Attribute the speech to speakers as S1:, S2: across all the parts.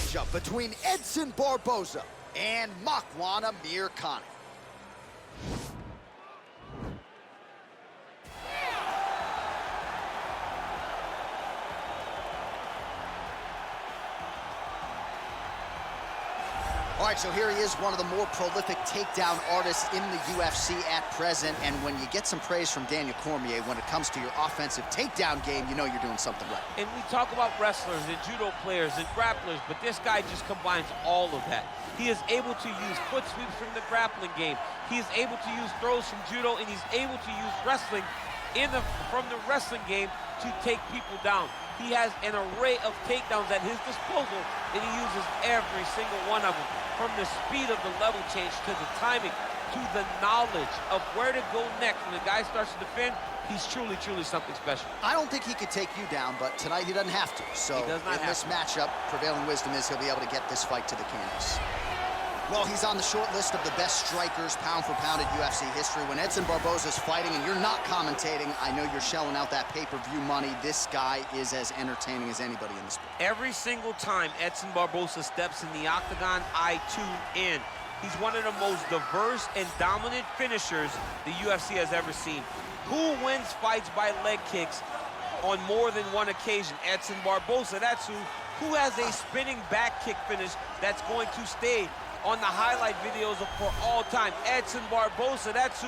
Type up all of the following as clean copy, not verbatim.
S1: matchup between Edson Barboza and Makwan Amirkhani. All right, so here he is, one of the more prolific takedown artists in the UFC at present. And when you get some praise from Daniel Cormier when it comes to your offensive takedown game, you know you're doing something right.
S2: And we talk about wrestlers and judo players and grapplers, but this guy just combines all of that. He is able to use foot sweeps from the grappling game. He is able to use throws from judo, and he's able to use wrestling from the wrestling game to take people down. He has an array of takedowns at his disposal, and he uses every single one of them. From the speed of the level change, to the timing, to the knowledge of where to go next. When the guy starts to defend, he's truly, truly something special.
S1: I don't think he could take you down, but tonight he doesn't have to. So in this matchup, prevailing wisdom is he'll be able to get this fight to the canvas. Well, he's on the short list of the best strikers, pound for pound, in UFC history. When Edson Barboza's fighting and you're not commentating, I know you're shelling out that pay-per-view money. This guy is as entertaining as anybody in the sport.
S2: Every single time Edson Barboza steps in the octagon, I tune in. He's one of the most diverse and dominant finishers the UFC has ever seen. Who wins fights by leg kicks on more than one occasion? Edson Barboza, that's who. Who has a spinning back kick finish that's going to stay on the highlight videos for all time? Edson Barboza, that's who.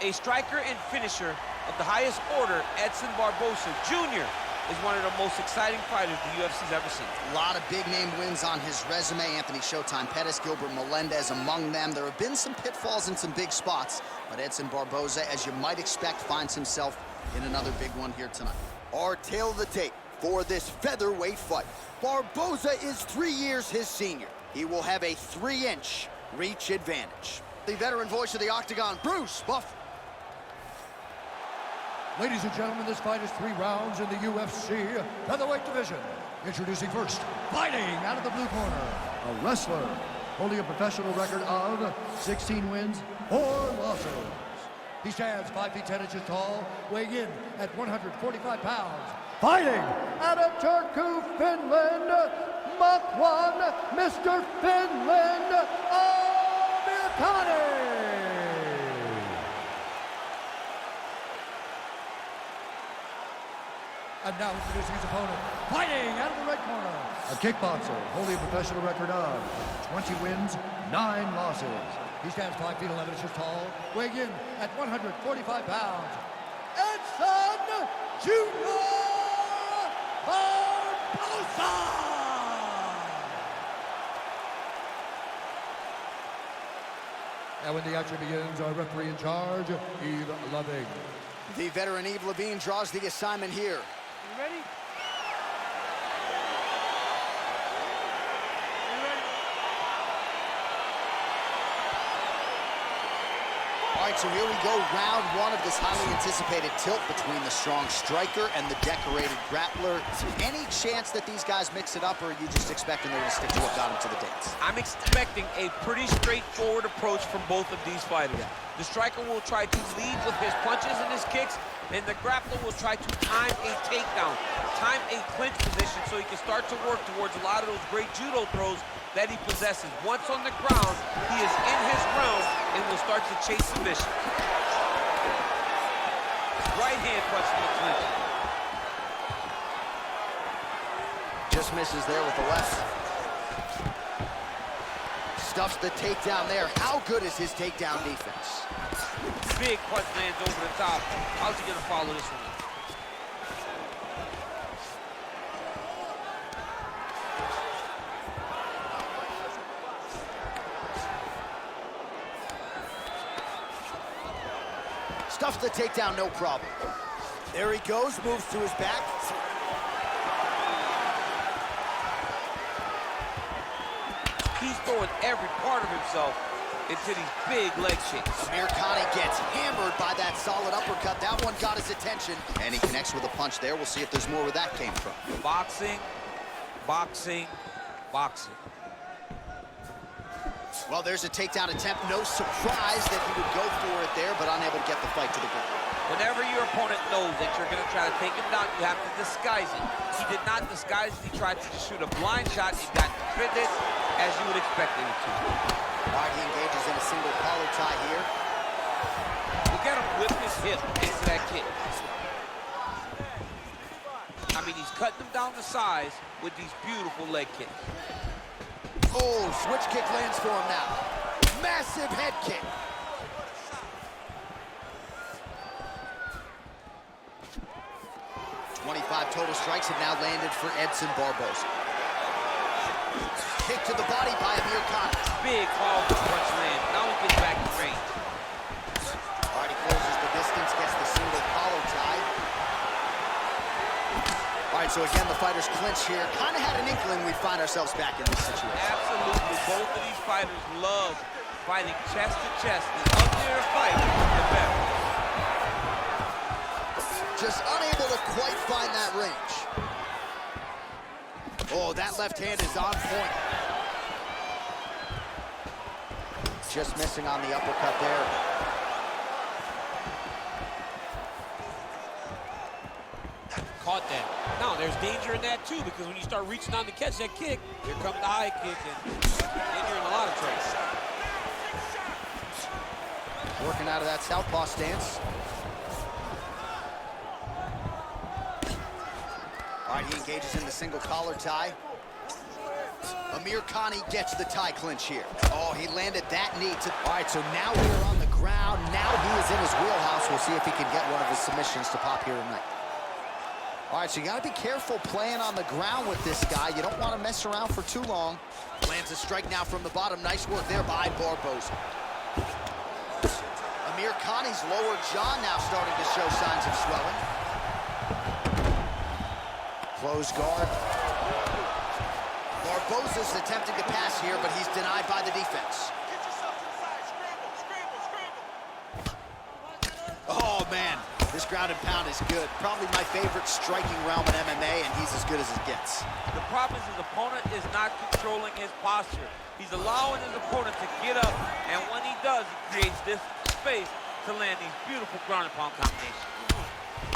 S2: A striker and finisher of the highest order, Edson Barboza Jr. is one of the most exciting fighters the UFC's ever seen.
S1: A lot of big-name wins on his resume. Anthony Showtime Pettis, Gilbert Melendez among them. There have been some pitfalls in some big spots, but Edson Barboza, as you might expect, finds himself in another big one here tonight. Our tale of the tape for this featherweight fight. Barboza is 3 years his senior. He will have a 3-inch reach advantage. The veteran voice of the octagon, Bruce Buffer.
S3: Ladies and gentlemen, this fight is 3 rounds in the UFC Featherweight division. Introducing first, fighting out of the blue corner, a wrestler holding a professional record of 16 wins, 4 losses. He stands 5 feet 10 inches tall, weighing in at 145 pounds. Fighting out of Turku, Finland, Makwan, Mr. Finland, Amirkhani. And now introducing his opponent, fighting out of the red corner, a kickboxer holding a professional record of 20 wins, 9 losses. He stands 5 feet 11 inches tall, weighing in at 145 pounds. Edson Jr. Barboza! And when the action begins, our referee in charge, Yves Loving.
S1: The veteran Yves Levine draws the assignment here.
S2: You ready?
S1: All right, so here we go, round 1 of this highly anticipated tilt between the strong striker and the decorated grappler. Any chance that these guys mix it up, or are you just expecting them to stick to what got them to the dance?
S2: I'm expecting a pretty straightforward approach from both of these fighters. The striker will try to lead with his punches and his kicks, and the grappler will try to time a takedown, time a clinch position so he can start to work towards a lot of those great judo throws that he possesses. Once on the ground, he is in his realm and will start to chase submission. Right hand punch to the clinch.
S1: Just misses there with the left. Stuffs the takedown there. How good is his takedown defense?
S2: Big punch lands over the top. How's he gonna follow this one up?
S1: Stuffs the takedown, no problem. There he goes, moves to his back.
S2: He's throwing every part of himself into these big leg kicks.
S1: Amirkhani gets hammered by that solid uppercut. That one got his attention, and he connects with a punch there. We'll see if there's more where that came from.
S2: Boxing, boxing, boxing.
S1: Well, there's a takedown attempt. No surprise that he would go for it there, but unable to get the fight to the ground.
S2: Whenever your opponent knows that you're going to try to take him down, you have to disguise it. He did not disguise it. He tried to just shoot a blind shot. He got fitted as you would expect it to.
S1: All right, he engages in a single collar tie here.
S2: Look at him whip his hip into that kick. I mean, he's cutting them down to size with these beautiful leg kicks.
S1: Oh, switch kick lands for him now. Massive head kick. Total strikes have now landed for Edson Barboza. Kick to the body by Amirkhani.
S2: Big powerful punch land. Now he gets back in range.
S1: All right, he closes the distance, gets the single collar tie. All right, so again, the fighters clinch here. Kind of had an inkling we'd find ourselves back in this situation.
S2: Absolutely. Both of these fighters love fighting chest to chest. The uglier the fight, the better.
S1: Just unable to quite find that range. Oh, that left hand is on point. Just missing on the uppercut there.
S2: Caught that. Now, there's danger in that, too, because when you start reaching on to catch that kick, here comes the high kick, and then you're in a lot of trouble.
S1: Working out of that southpaw stance. All right, he engages in the single collar tie. Amirkhani gets the tie clinch here. Oh, he landed that knee to... All right, so now we're on the ground. Now he is in his wheelhouse. We'll see if he can get one of his submissions to pop here tonight. All right, so you got to be careful playing on the ground with this guy. You don't want to mess around for too long. Lands a strike now from the bottom. Nice work there by Barboza. Amirkhani's lower jaw now starting to show signs of swelling. Close guard. Barboza's attempting to pass here, but he's denied by the defense. Oh, man. This ground and pound is good. Probably my favorite striking realm in MMA, and he's as good as it gets.
S2: The problem is his opponent is not controlling his posture. He's allowing his opponent to get up, and when he does, he creates this space to land these beautiful ground and pound combinations.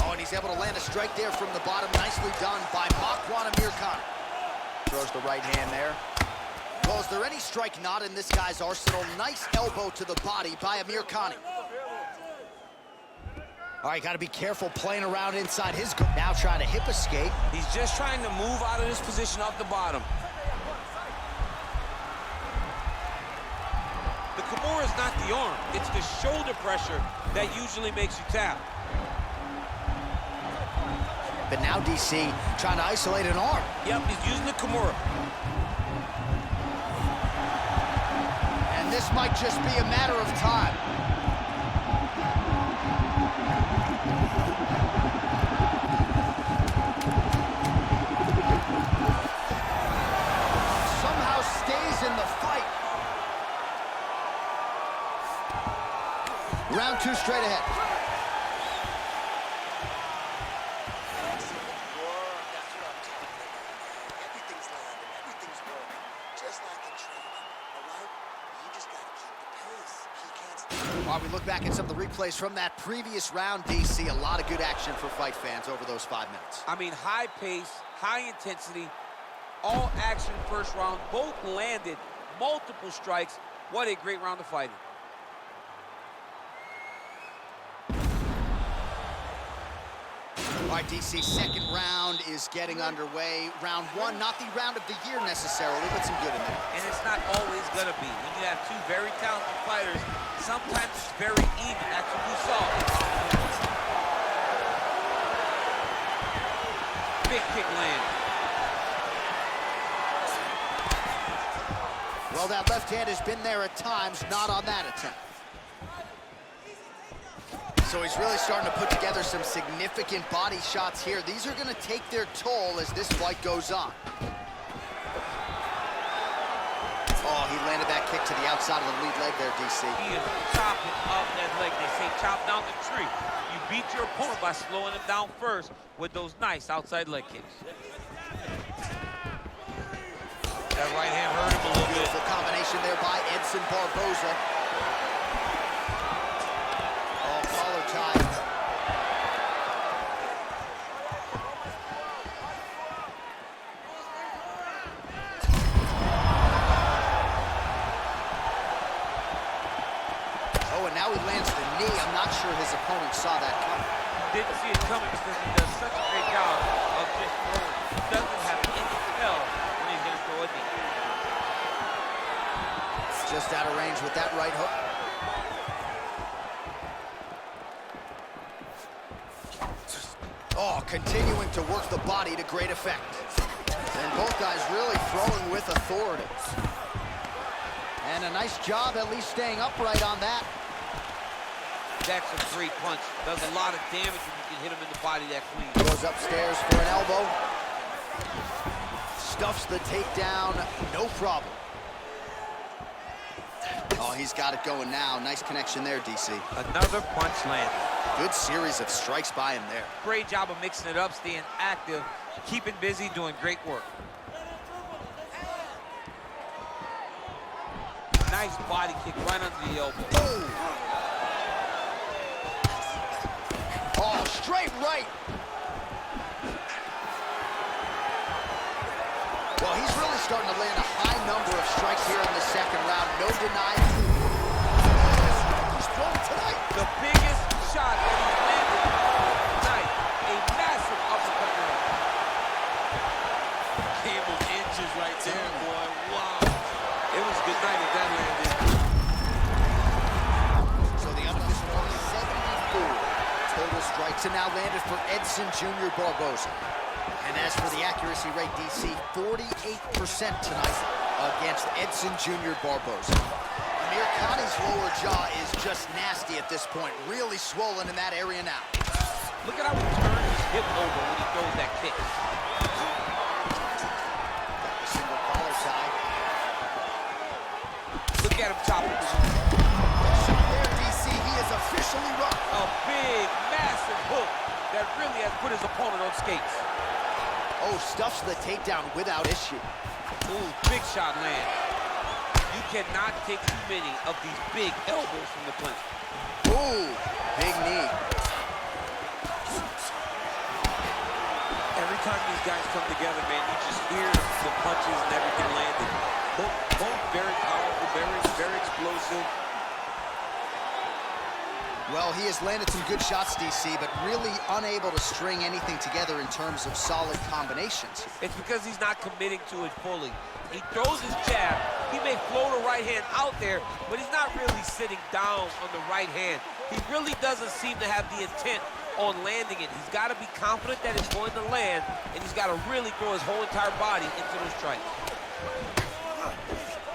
S1: Oh, and he's able to land a strike there from the bottom. Nicely done by Makwan Amirkhani. Throws the right hand there. Well, is there any strike not in this guy's arsenal? Nice elbow to the body by Amirkhani. All right, got to be careful playing around inside his... Now trying to hip escape.
S2: He's just trying to move out of this position off the bottom. The Kimura is not the arm. It's the shoulder pressure that usually makes you tap.
S1: But now DC trying to isolate an arm.
S2: Yep, he's using the Kimura.
S1: And this might just be a matter of time. Somehow stays in the fight. Round two straight ahead. While we look back at some of the replays from that previous round, DC, a lot of good action for fight fans over those 5 minutes.
S2: I mean, high pace, high intensity, all action first round. Both landed multiple strikes. What a great round of fighting.
S1: All right, DC, second round is getting underway. Round one, not the round of the year necessarily, but some good in there.
S2: And it's not always gonna be. When you have two very talented fighters, sometimes it's very even. That's what we saw. Big kick land.
S1: Well, that left hand has been there at times, not on that attempt. So he's really starting to put together some significant body shots here. These are going to take their toll as this fight goes on. Oh, he landed that kick to the outside of the lead leg there, DC.
S2: He is chopping up that leg. They say chop down the tree. You beat your opponent by slowing him down first with those nice outside leg kicks. That right hand hurt him a little bit.
S1: Beautiful combination there by Edson Barboza. how he lands the knee. I'm not sure his opponent saw that coming.
S2: Didn't see it coming because he does such a great job of just throwing. He doesn't have any tell when he's going to throw a knee.
S1: Just out of range with that right hook. Oh, continuing to work the body to great effect. And both guys really throwing with authority. And a nice job at least staying upright on that.
S2: That's a great punch. Does a lot of damage when you can hit him in the body that clean.
S1: Goes upstairs for an elbow. Stuffs the takedown, no problem. Oh, he's got it going now. Nice connection there, DC.
S2: Another punch landed.
S1: Good series of strikes by him there.
S2: Great job of mixing it up, staying active, keeping busy, doing great work. Nice body kick right under the elbow.
S1: Oh, straight right. Well, he's really starting to land a high number of strikes here in the second round. No denying. He's throwing tonight.
S2: The biggest shot that he's landed tonight. A massive uppercut there. Came of inches right there, boy. Wow. It was good night if that landed.
S1: So the unofficial only 74 total strikes and now landed for Edson Jr. Barboza. And as for the accuracy rate, DC, 48% tonight against Edson Jr. Barboza. Amirkhani's lower jaw is just nasty at this point. Really swollen in that area now.
S2: Look at how he turns his hip over when he throws that kick.
S1: A single collar tie.
S2: Look at him chopping.
S1: There, DC, he is officially rocked.
S2: A big, massive hook that really has put his opponent on skates.
S1: Oh, stuffs the takedown without issue.
S2: Ooh, big shot land. You cannot take too many of these big elbows from the clinch.
S1: Ooh, big knee.
S2: Every time these guys come together, man, you just hear the punches and everything landing. Both very powerful, very explosive.
S1: Well, he has landed some good shots, DC, but really unable to string anything together in terms of solid combinations.
S2: It's because he's not committing to it fully. He throws his jab. He may float a right hand out there, but he's not really sitting down on the right hand. He really doesn't seem to have the intent on landing it. He's got to be confident that it's going to land, and he's got to really throw his whole entire body into those strikes.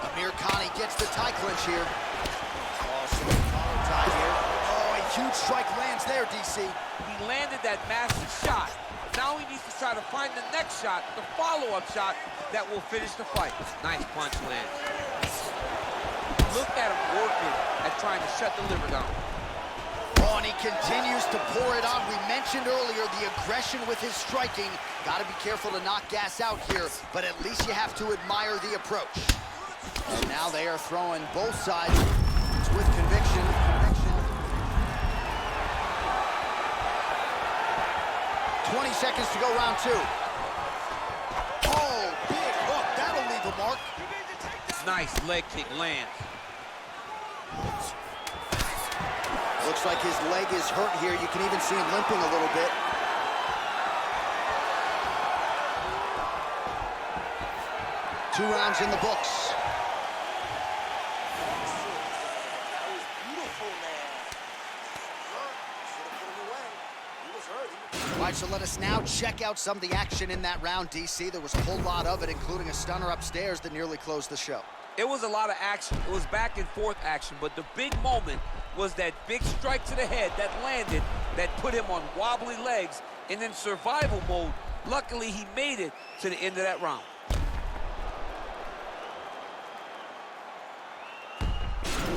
S1: Amirkhani gets the tie clinch here. Oh, some collar tie here. Huge strike lands there, DC.
S2: He landed that massive shot. Now he needs to try to find the next shot, the follow-up shot that will finish the fight. Nice punch lands. Look at him working at trying to shut the liver down.
S1: Oh, and he continues to pour it on. We mentioned earlier the aggression with his striking. Got to be careful to not gas out here, but at least you have to admire the approach. And now they are throwing both sides with conviction. 20 seconds to go, round two. Oh, big hook. That'll leave a mark.
S2: Nice leg kick lands.
S1: Looks like his leg is hurt here. You can even see him limping a little bit. Two rounds in the books. All right, so let us now check out some of the action in that round, DC. There was a whole lot of it, including a stunner upstairs that nearly closed the show.
S2: It was a lot of action. It was back and forth action, but the big moment was that big strike to the head that landed, that put him on wobbly legs, and in survival mode. Luckily, he made it to the end of that round.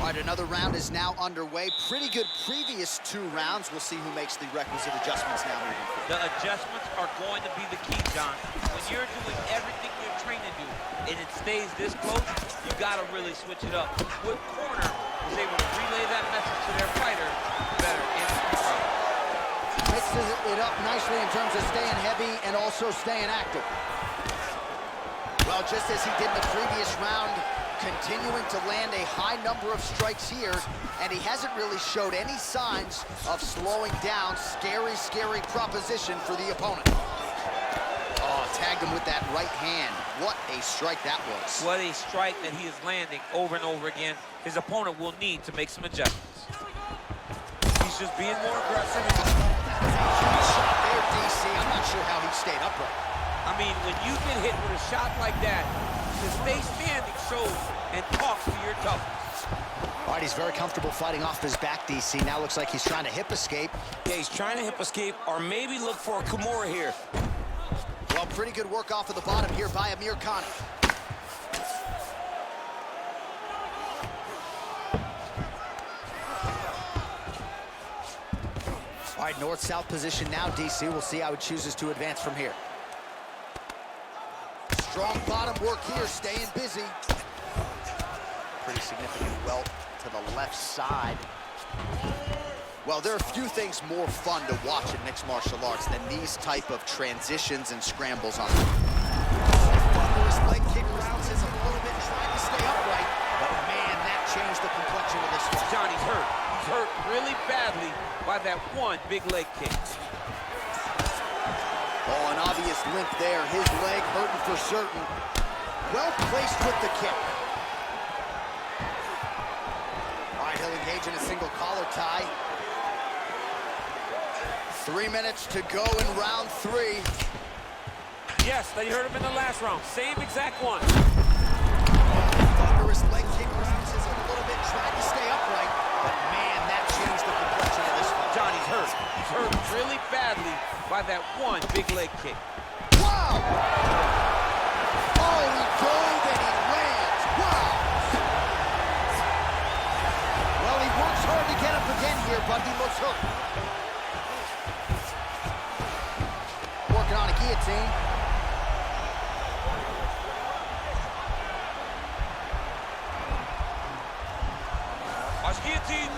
S1: All right, another round is now underway. Pretty good previous two rounds. We'll see who makes the requisite adjustments now moving forward.
S2: The adjustments are going to be the key, John. When you're doing everything you're trained to do, and it stays this close, you got to really switch it up. What corner was able to relay that message to their fighter better in the round?
S1: Mixes it up nicely in terms of staying heavy and also staying active. Well, just as he did in the previous round, continues continuing to land a high number of strikes here, and he hasn't really showed any signs of slowing down. Scary, scary proposition for the opponent. Oh, tagged him with that right hand. What a strike that was.
S2: What a strike that he is landing over and over again. His opponent will need to make some adjustments. He's just being more aggressive.
S1: Shot there, DC. I'm not sure how he stayed upright.
S2: I mean, when you get hit with a shot like that, to stay standing shows and talks to your toughness.
S1: All right, he's very comfortable fighting off his back, DC. Now looks like he's trying to hip escape.
S4: Yeah, he's trying to hip escape or maybe look for a Kimura here.
S1: Well, pretty good work off of the bottom here by Amirkhani. All right, north-south position now, DC. We'll see how he chooses to advance from here. Strong bottom work here, staying busy. Pretty significant welt to the left side. Well, there are a few things more fun to watch in mixed martial arts than these type of transitions and scrambles on them. Thunderous leg kick rounds his opponent, trying to stay upright. But man, that changed the complexion of this fight.
S2: Johnny's hurt. He's hurt really badly by that one big leg kick.
S1: Oh, an obvious limp there. His leg hurting for certain. Well placed with the kick. All right, he'll engage in a single collar tie. 3 minutes to go in round 3.
S2: Yes, they hurt him in the last round. Same exact one.
S1: Thunderous leg kick rounds is a little bit trying to stay upright. But man, that changed the complexion of this fight.
S2: Johnny's hurt. He's hurt really badly by that one big leg kick.
S1: Wow! Oh, he dove and he lands. Wow! Well, he works hard to get up again here, but he looks hurt. Working on a guillotine.
S2: Watch guillotine.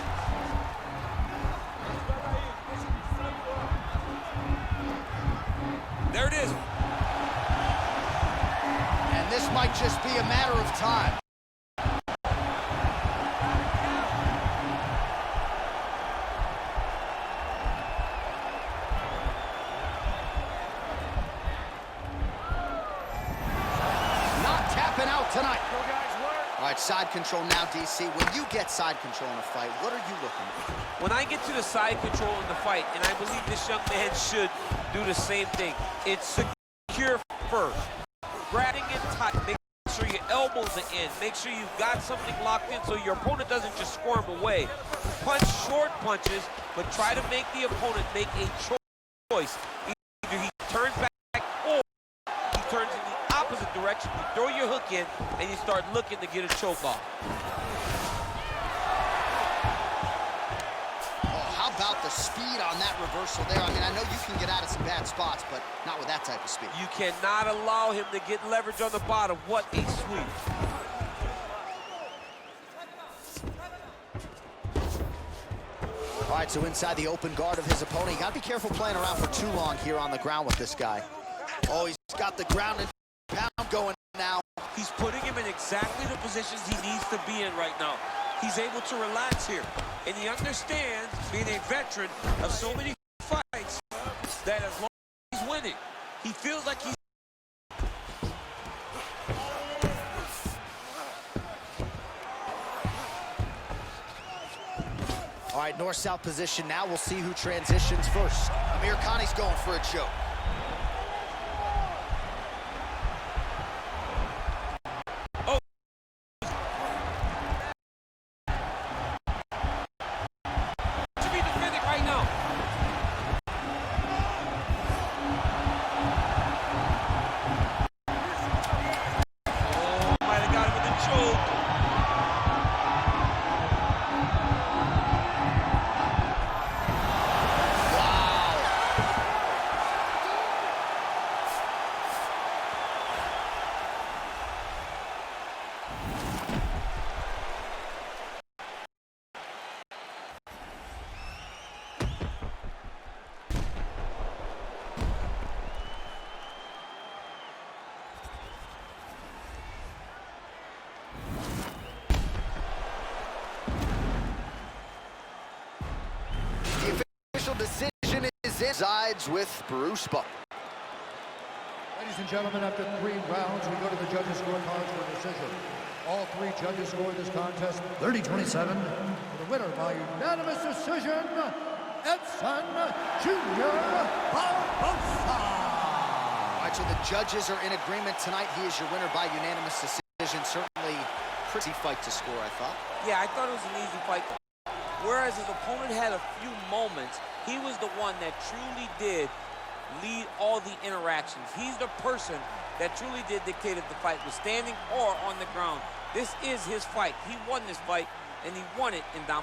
S2: There it is.
S1: And this might just be a matter of time. Not tapping out tonight. All right, side control now, DC. When you get side control in a fight, what are you looking for?
S2: When I get to the side control in the fight, and I believe this young man should do the same thing, it's secure first. Grabbing it tight, make sure your elbows are in, make sure you've got something locked in so your opponent doesn't just squirm away. Punch short punches, but try to make the opponent make a choice. Either he turns back or he turns in the opposite direction. You throw your hook in, and you start looking to get a choke off.
S1: How about the speed on that reversal there? I mean, I know you can get out of some bad spots, but not with that type of speed.
S2: You cannot allow him to get leverage on the bottom. What a sweep.
S1: All right, so inside the open guard of his opponent. You got to be careful playing around for too long here on the ground with this guy. Oh, he's got the ground and pound going now.
S2: He's putting him in exactly the positions he needs to be in right now. He's able to relax here. And he understands, being a veteran of so many fights, that as long as he's winning, he feels like he's...
S1: All right, north-south position now. We'll see who transitions first. Amirkhani's going for a choke. Sides with Bruce Buck.
S3: Ladies and gentlemen, after 3 rounds, we go to the judges' scorecards for decision. All 3 judges scored this contest 30-27. For the winner by unanimous decision, Edson Jr. Barboza.
S1: All right, so the judges are in agreement tonight. He is your winner by unanimous decision. Certainly pretty fight to score, I thought.
S2: Yeah, I thought it was an easy fight. Whereas his opponent had a few moments, he was the one that truly did lead all the interactions. He's the person that truly did dictate if the fight was standing or on the ground. This is his fight. He won this fight, and he won it in domination.